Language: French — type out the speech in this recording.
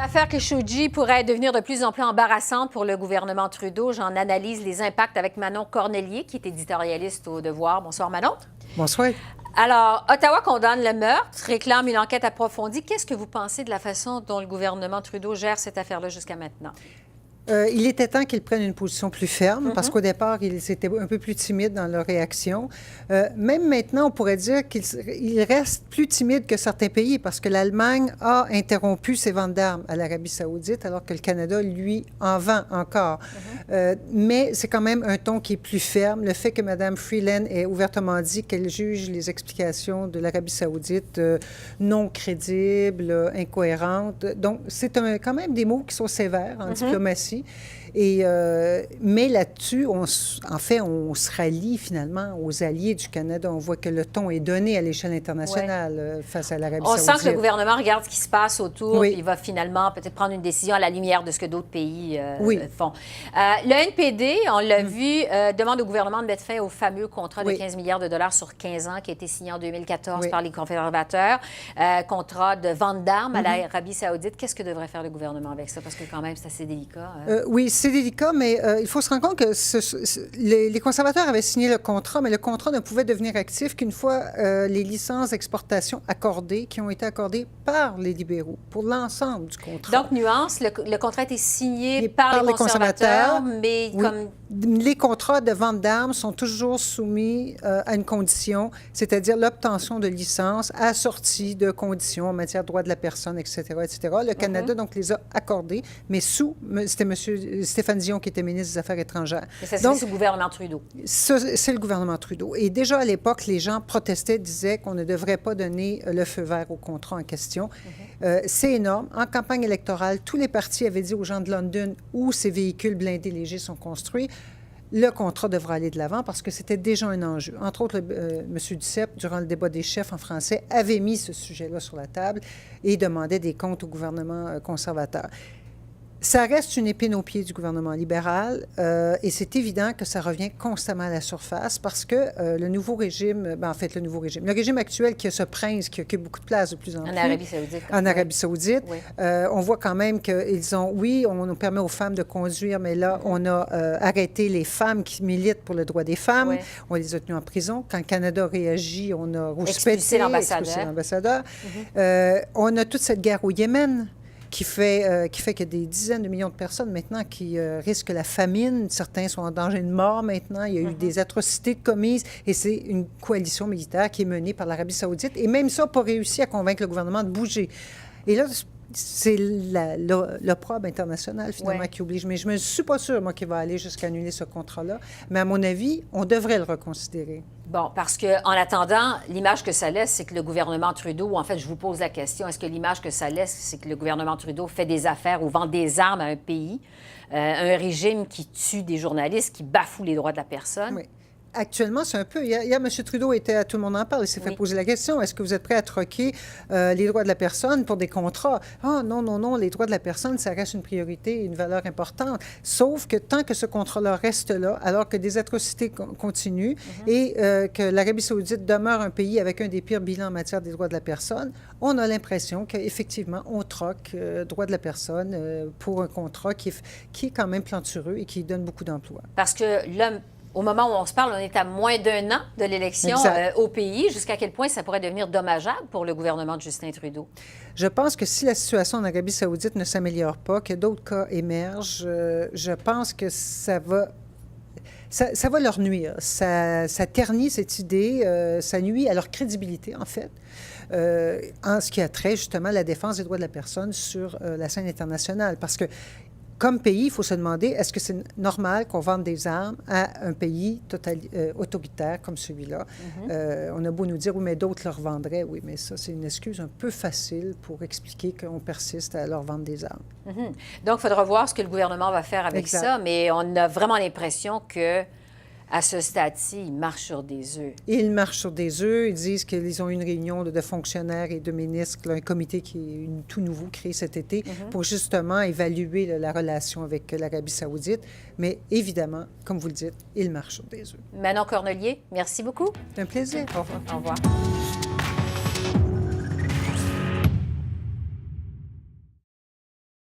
L'affaire Khashoggi pourrait devenir de plus en plus embarrassante pour le gouvernement Trudeau. J'en analyse les impacts avec Manon Cornelier, qui est éditorialiste au Devoir. Bonsoir, Manon. Bonsoir. Alors, Ottawa condamne le meurtre, réclame une enquête approfondie. Qu'est-ce que vous pensez de la façon dont le gouvernement Trudeau gère cette affaire-là jusqu'à maintenant? Il était temps qu'ils prennent une position plus ferme, parce qu'au départ, ils étaient un peu plus timides dans leur réaction. Même maintenant, on pourrait dire qu'ils restent plus timides que certains pays, parce que l'Allemagne a interrompu ses ventes d'armes à l'Arabie saoudite, alors que le Canada, lui, en vend encore. Mais c'est quand même un ton qui est plus ferme. Le fait que Mme Freeland ait ouvertement dit qu'elle juge les explications de l'Arabie saoudite non crédibles, incohérentes. Donc, c'est quand même des mots qui sont sévères en diplomatie. Mais là-dessus, on se rallie finalement aux alliés du Canada. On voit que le ton est donné à l'échelle internationale face à l'Arabie saoudite. On sent que le gouvernement regarde ce qui se passe autour, puis il va finalement peut-être prendre une décision à la lumière de ce que d'autres pays font. Le NPD, on l'a vu, demande au gouvernement de mettre fin au fameux contrat de 15 milliards de dollars sur 15 ans qui a été signé en 2014 par les conservateurs, contrat de vente d'armes à l'Arabie saoudite. Qu'est-ce que devrait faire le gouvernement avec ça? Parce que quand même, c'est assez délicat. Oui, c'est délicat, mais il faut se rendre compte que les conservateurs avaient signé le contrat, mais le contrat ne pouvait devenir actif qu'une fois les licences d'exportation accordées, qui ont été accordées par les libéraux pour l'ensemble du contrat. Donc, nuance, le contrat a été signé par les conservateurs, mais comme... Les contrats de vente d'armes sont toujours soumis à une condition, c'est-à-dire l'obtention de licences assorties de conditions en matière de droits de la personne, etc., etc. Le Canada, donc, les a accordés, mais c'était M. Stéphane Dion qui était ministre des Affaires étrangères. Et ça, c'est le gouvernement Trudeau. C'est le gouvernement Trudeau. Et déjà, à l'époque, les gens protestaient, disaient qu'on ne devrait pas donner le feu vert au contrat en question. C'est énorme. En campagne électorale, tous les partis avaient dit aux gens de London où ces véhicules blindés légers sont construits, le contrat devra aller de l'avant parce que c'était déjà un enjeu. Entre autres, M. Duceppe, durant le débat des chefs en français, avait mis ce sujet-là sur la table et demandait des comptes au gouvernement conservateur. Ça reste une épine au pied du gouvernement libéral et c'est évident que ça revient constamment à la surface parce que le nouveau régime, le régime actuel qui a ce prince qui occupe beaucoup de place de plus en plus. En Arabie saoudite. En Arabie saoudite. On voit quand même qu'ils ont, on nous permet aux femmes de conduire, mais là, on a arrêté les femmes qui militent pour le droit des femmes. On les a tenues en prison. Quand le Canada réagit, on a expulsé l'ambassadeur. On a toute cette guerre au Yémen qui fait qu'il y a des dizaines de millions de personnes maintenant qui risquent la famine. Certains sont en danger de mort maintenant. Il y a eu des atrocités commises et c'est une coalition militaire qui est menée par l'Arabie saoudite. Et même ça n'a pas réussi à convaincre le gouvernement de bouger. Et là, c'est l'opprobre international, finalement, qui oblige. Mais je ne suis pas sûre, moi, qu'il va aller jusqu'à annuler ce contrat-là. Mais à mon avis, on devrait le reconsidérer. Bon, parce qu'en attendant, l'image que ça laisse, c'est que le gouvernement Trudeau, en fait, je vous pose la question, est-ce que l'image que ça laisse, c'est que le gouvernement Trudeau fait des affaires ou vend des armes à un pays, un régime qui tue des journalistes, qui bafoue les droits de la personne? Oui. Actuellement, c'est un peu... Hier, M. Trudeau était à Tout le monde en parle. Il s'est fait poser la question, est-ce que vous êtes prêt à troquer les droits de la personne pour des contrats? Ah, non, non, non, les droits de la personne, ça reste une priorité, une valeur importante. Sauf que tant que ce contrat-là reste là, alors que des atrocités continuent et que l'Arabie saoudite demeure un pays avec un des pires bilans en matière des droits de la personne, on a l'impression qu'effectivement, on troque droits de la personne pour un contrat qui est quand même plantureux et qui donne beaucoup d'emplois. Parce que l'homme... Au moment où on se parle, on est à moins d'un an de l'élection au pays. Jusqu'à quel point ça pourrait devenir dommageable pour le gouvernement de Justin Trudeau? Je pense que si la situation en Arabie saoudite ne s'améliore pas, que d'autres cas émergent, je pense que ça va leur nuire. Ça ternit cette idée, ça nuit à leur crédibilité, en fait, en ce qui a trait justement à la défense des droits de la personne sur la scène internationale. Parce que comme pays, il faut se demander, est-ce que c'est normal qu'on vende des armes à un pays autoritaire comme celui-là? On a beau nous dire, oui, mais d'autres leur vendraient. Oui, mais ça, c'est une excuse un peu facile pour expliquer qu'on persiste à leur vendre des armes. Donc, il faudra voir ce que le gouvernement va faire avec ça, mais on a vraiment l'impression que à ce stade-ci, ils marchent sur des œufs. Ils marchent sur des œufs. Ils disent qu'ils ont eu une réunion de fonctionnaires et de ministres, un comité qui est tout nouveau, créé cet été, pour justement évaluer la relation avec l'Arabie saoudite. Mais évidemment, comme vous le dites, ils marchent sur des œufs. Manon Cornelier, merci beaucoup. C'est un plaisir. Au revoir. Au revoir.